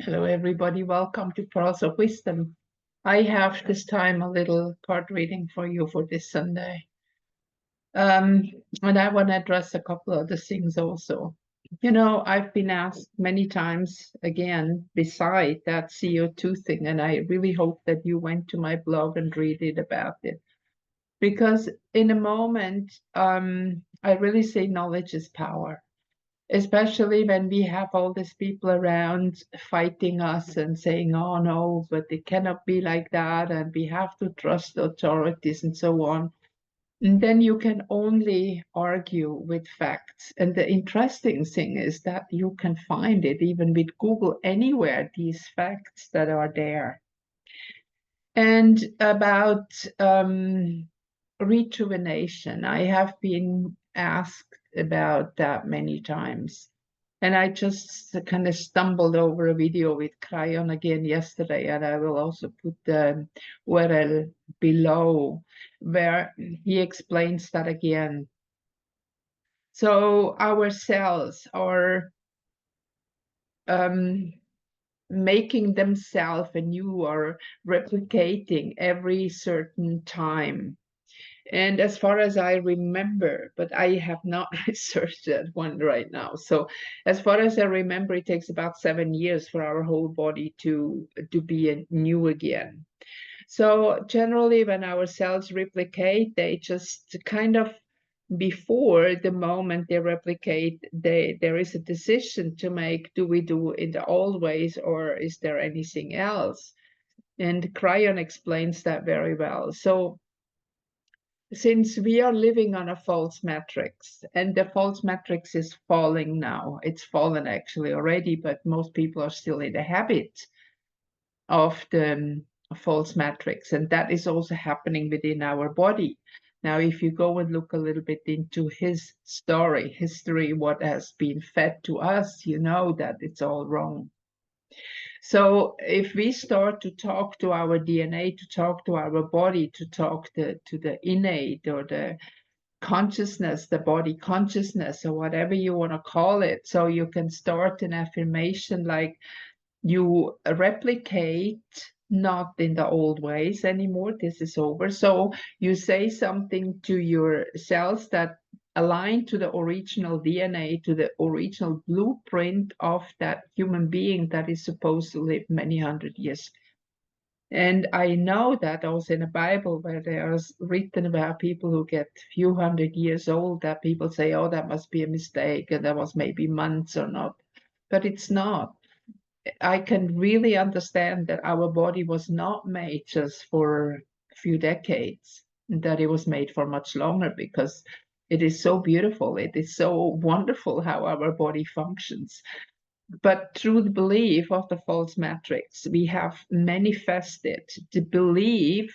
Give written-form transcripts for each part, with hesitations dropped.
Hello, everybody. Welcome to Pearls of Wisdom. I have this time a little card reading for you for this Sunday. And I want to address a couple of other things also. You know, I've been asked many times again, beside that CO2 thing, and I really hope that you went to my blog and read it about it. Because in a moment, I really say knowledge is power. Especially when we have all these people around fighting us and saying, oh no, but it cannot be like that, and we have to trust the authorities and so on. And then you can only argue with facts. And the interesting thing is that you can find it even with Google anywhere, these facts that are there. And about rejuvenation, I have been asked about that many times. And I just kind of stumbled over a video with Kryon again yesterday, and I will also put the URL below where he explains that again. So our cells are making themselves anew or replicating every certain time. And as far as I remember, but I have not researched that one right now. So as far as I remember, it takes about 7 years for our whole body to be new again. So generally, when our cells replicate, they just kind of, before the moment they replicate, there is a decision to make. Do we do it the old ways, or is there anything else? And Kryon explains that very well. So since we are living on a false matrix, and the false matrix is falling now, it's fallen actually already, but most people are still in the habit of the false matrix, and that is also happening within our body. Now, if you go and look a little bit into his history, what has been fed to us, you know that it's all wrong. So if we start to talk to our DNA, to talk to our body, to talk to the innate or the consciousness, the body consciousness, or whatever you want to call it, so you can start an affirmation like, you replicate not in the old ways anymore. This is over. So you say something to your cells that align to the original DNA, to the original blueprint of that human being that is supposed to live many hundred years. And I know that also in the Bible, where there's written about people who get few hundred years old, that people say, oh, that must be a mistake, and that was maybe months or not. But it's not. I can really understand that our body was not made just for a few decades, that it was made for much longer, because it is so beautiful. It is so wonderful how our body functions. But through the belief of the false matrix, we have manifested the belief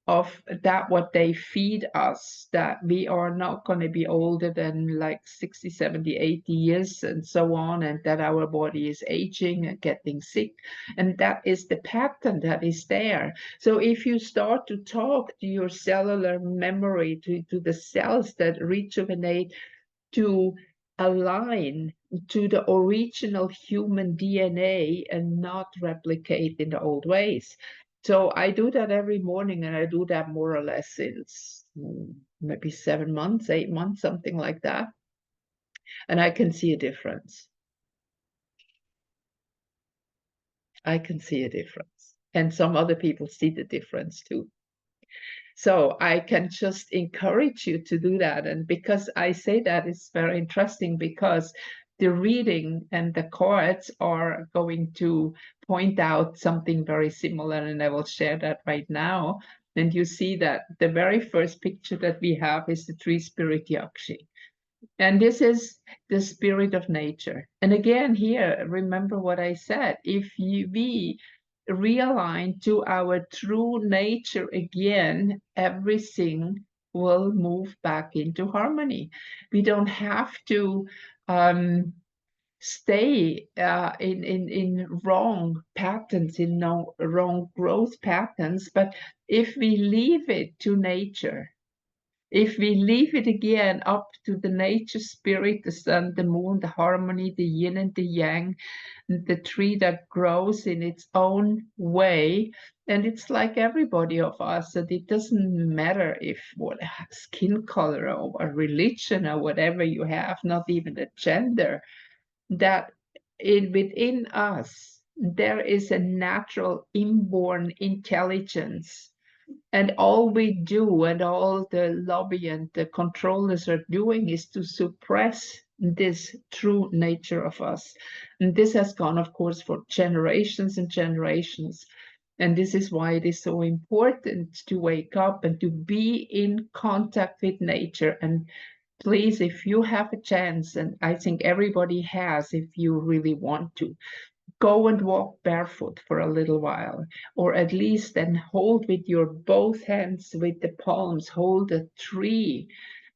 of that what they feed us, that we are not going to be older than like 60, 70, 80 years and so on, and that our body is aging and getting sick. And that is the pattern that is there. So if you start to talk to your cellular memory, to the cells that rejuvenate, to align to the original human DNA and not replicate in the old ways. So I do that every morning, and I do that more or less since maybe 7 months, 8 months, something like that. And I can see a difference. I can see a difference. And some other people see the difference too. So I can just encourage you to do that. And because I say that, it's very interesting, because the reading and the cards are going to point out something very similar, and I will share that right now. And you see that the very first picture that we have is the tree spirit Yakshi. And this is the spirit of nature. And again, here, remember what I said. If we realign to our true nature again, everything will move back into harmony. We don't have to stay in wrong patterns, in wrong growth patterns. But if we leave it to nature, if we leave it again up to the nature spirit, the sun, the moon, the harmony, the yin and the yang, the tree that grows in its own way. And it's like everybody of us, that it doesn't matter if what skin color or a religion or whatever you have, not even a gender, that within us there is a natural inborn intelligence. And all we do and all the lobby and the controllers are doing is to suppress this true nature of us. And this has gone, of course, for generations and generations. And this is why it is so important to wake up and to be in contact with nature. And please, if you have a chance, and I think everybody has, if you really want to, go and walk barefoot for a little while, or at least then hold with your both hands with the palms, hold a tree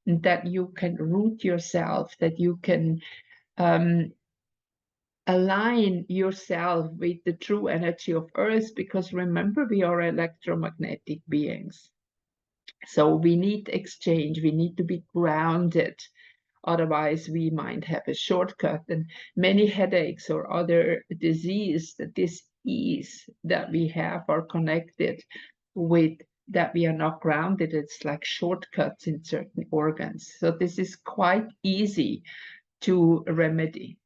that you can root yourself, that you can align yourself with the true energy of Earth, because remember, we are electromagnetic beings. So we need exchange, we need to be grounded. Otherwise, we might have a shortcut and many headaches or other disease, that dis-ease that we have are connected with that we are not grounded. It's like shortcuts in certain organs. So this is quite easy to remedy.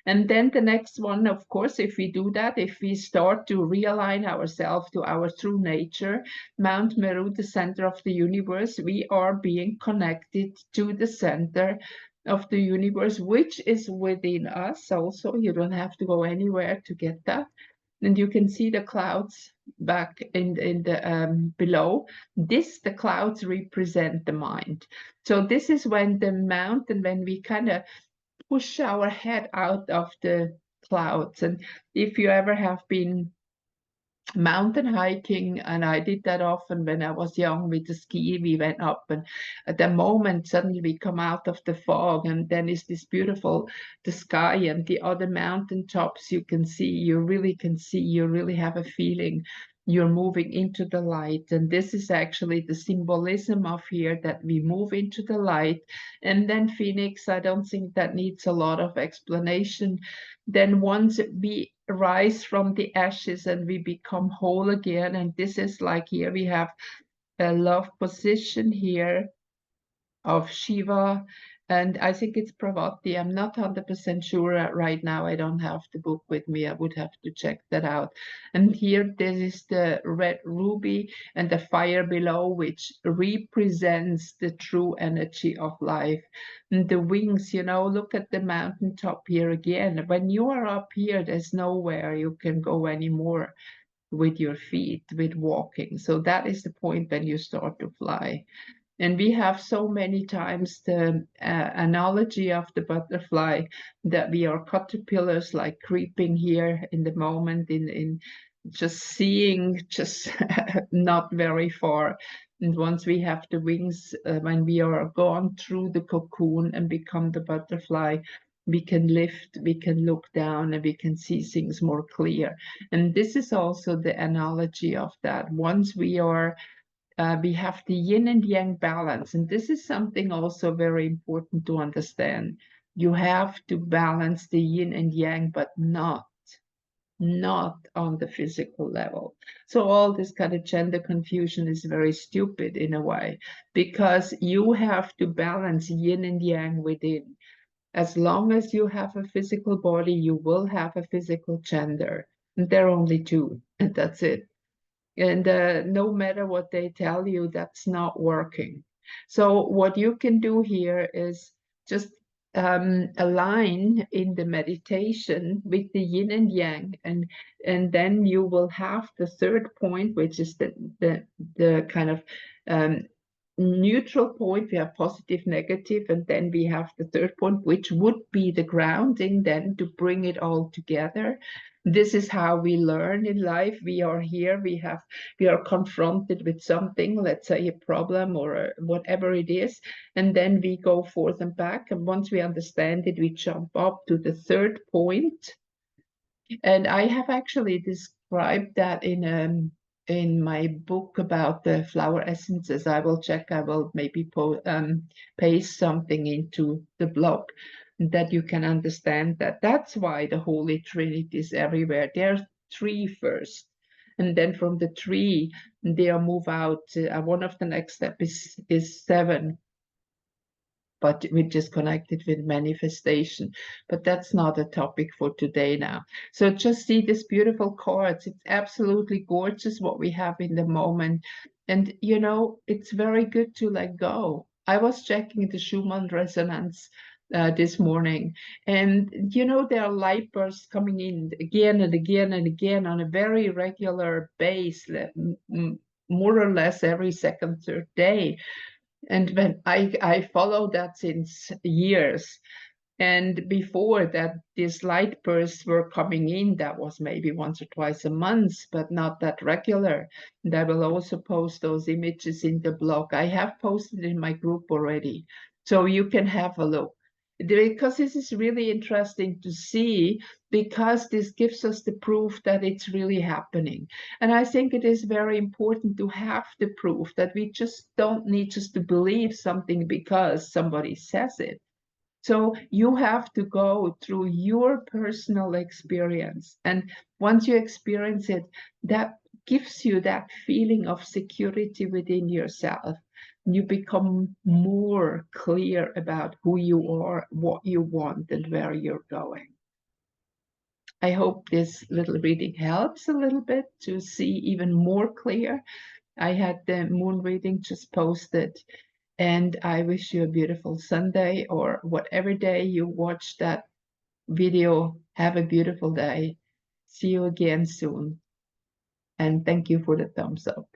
And then the next one, of course, if we do that, if we start to realign ourselves to our true nature, Mount Meru, the center of the universe, we are being connected to the center of the universe, which is within us also. You don't have to go anywhere to get that. And you can see the clouds back in the below. The clouds represent the mind. So this is when the mountain, when we kind of push our head out of the clouds. And if you ever have been mountain hiking, and I did that often when I was young with the ski, we went up, and at the moment suddenly we come out of the fog, and then is this beautiful, the sky and the other mountain tops you can see, you really can see, you really have a feeling you're moving into the light. And this is actually the symbolism of here, that we move into the light. And then Phoenix, I don't think that needs a lot of explanation. Then once we rise from the ashes and we become whole again, and this is like here we have a love position here of Shiva, and I think it's Pravati. I'm not 100% sure right now. I don't have the book with me. I would have to check that out. And here, this is the red ruby and the fire below, which represents the true energy of life. And the wings, you know, look at the mountaintop here again. When you are up here, there's nowhere you can go anymore with your feet, with walking. So that is the point when you start to fly. And we have so many times the analogy of the butterfly, that we are caterpillars, like creeping here in the moment, in just seeing, just not very far. And once we have the wings, when we are gone through the cocoon and become the butterfly, we can lift, we can look down, and we can see things more clear. And this is also the analogy of that. Once we are we have the yin and yang balance. And this is something also very important to understand. You have to balance the yin and yang, but not on the physical level. So all this kind of gender confusion is very stupid in a way, because you have to balance yin and yang within. As long as you have a physical body, you will have a physical gender. And there are only two, and that's it. And no matter what they tell you, that's not working. So what you can do here is just align in the meditation with the yin and yang, and then you will have the third point, which is the kind of neutral point. We have positive, negative, and then we have the third point, which would be the grounding, then to bring it all together. This is how we learn in life. We are here, we are confronted with something, let's say a problem or whatever it is, and then we go forth and back. And once we understand it, we jump up to the third point. And I have actually described that in in my book about the flower essences. I will check. I will maybe paste something into the blog that you can understand that. That's why the Holy Trinity is everywhere. There's three first, and then from the tree they'll move out. One of the next step is seven, but which is connected with manifestation. But that's not a topic for today now. So just see this beautiful chords. It's absolutely gorgeous what we have in the moment. And, you know, it's very good to let go. I was checking the Schumann resonance this morning, and you know, there are light bursts coming in again and again and again on a very regular base, more or less every second, third day. And when I follow that since years, and before that, these light bursts were coming in. That was maybe once or twice a month, but not that regular. And I will also post those images in the blog. I have posted in my group already, so you can have a look. Because this is really interesting to see, because this gives us the proof that it's really happening. And I think it is very important to have the proof that we just don't need just to believe something because somebody says it. So you have to go through your personal experience. And once you experience it, that gives you that feeling of security within yourself. You become more clear about who you are, what you want, and where you're going. I hope this little reading helps a little bit to see even more clear. I had the moon reading just posted, and I wish you a beautiful Sunday, or whatever day you watch that video. Have a beautiful day. See you again soon. And thank you for the thumbs up.